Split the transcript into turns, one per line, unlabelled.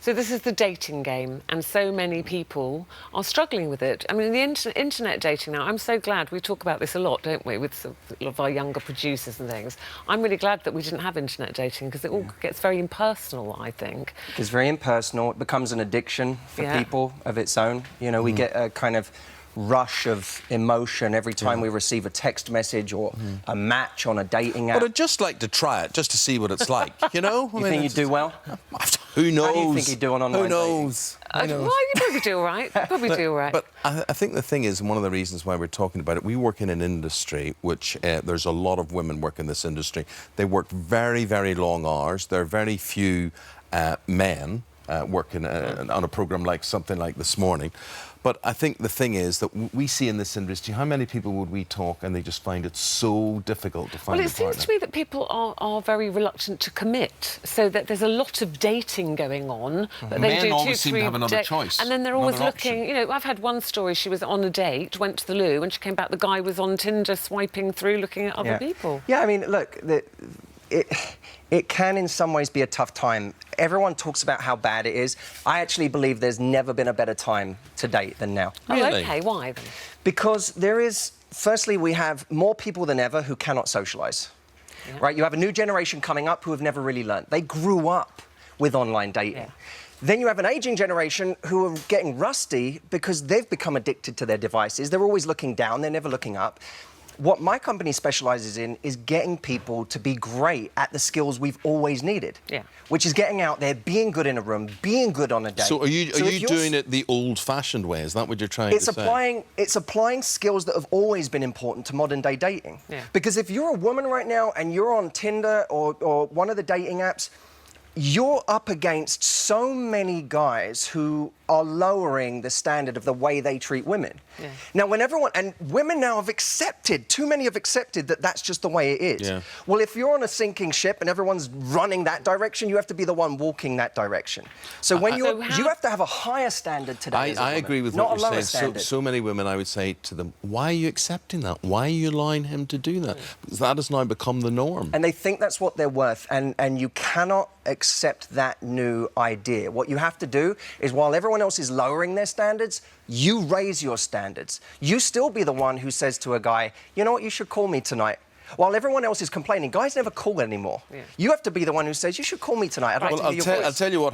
So this is the dating game, and so many people are struggling with it. I mean, the internet dating now, I'm so glad. We talk about this a lot, don't we, with a lot of our younger producers and things. I'm really glad that we didn't have internet dating, because it all gets very impersonal, I think.
It's very impersonal. It becomes an addiction for people of its own. You know, we get a kind of rush of emotion every time we receive a text message or a match on a dating app.
But I'd just like to try it, just to see what it's like, you know?
You think you'd do well?
Who knows?
How do you think you'd do on online
Who knows?
Well, you probably do all right. Do all right.
But I think the thing is, one of the reasons why we're talking about it, we work in an industry which there's a lot of women work in this industry. They work very, very long hours. There are very few men working on a programme like something like This Morning. But I think the thing is that we see in this industry, how many people would we talk and they just find it so difficult to find a partner?
Well, it seems to me that people are very reluctant to commit, so that there's a lot of dating going on. But
Men
they do
always seem to have another choice.
And then they're always looking,
option.
you know, I've had one story, she was on a date, went to the loo, and she came back, the guy was on Tinder swiping through, looking at other people.
Yeah, I mean, look, it can in some ways be a tough time. Everyone talks about how bad it is. I actually believe there's never been a better time to date than now.
Oh,
Really?
OK, why then?
Because there is, firstly, we have more people than ever who cannot socialise. Right? You have a new generation coming up who have never really learned. They grew up with online dating. Then you have an ageing generation who are getting rusty because they've become addicted to their devices. They're always looking down, they're never looking up. What my company specialises in is getting people to be great at the skills we've always needed. Which is getting out there, being good in a room, being good on a date.
So are you doing it the old-fashioned way? Is that what you're trying to say?
It's applying skills that have always been important to modern-day dating. Because if you're a woman right now and you're on Tinder or one of the dating apps, you're up against so many guys who are lowering the standard of the way they treat women. Now, when women now have accepted, too many have accepted that that's just the way it is. Well, if you're on a sinking ship and everyone's running that direction, you have to be the one walking that direction. So when you have to have a higher standard today as a woman,
I agree with what you're saying. So many women, I would say to them, why are you accepting that? Why are you allowing him to do that? Because that has now become the norm.
And they think that's what they're worth, and you cannot accept that new idea. What you have to do is, while everyone else is lowering their standards, you raise your standards. You still be the one who says to a guy, you know what, you should call me tonight. While everyone else is complaining, guys never call anymore. You have to be the one who says, you should call me tonight. I'd like to hear your voice.
I'll tell you what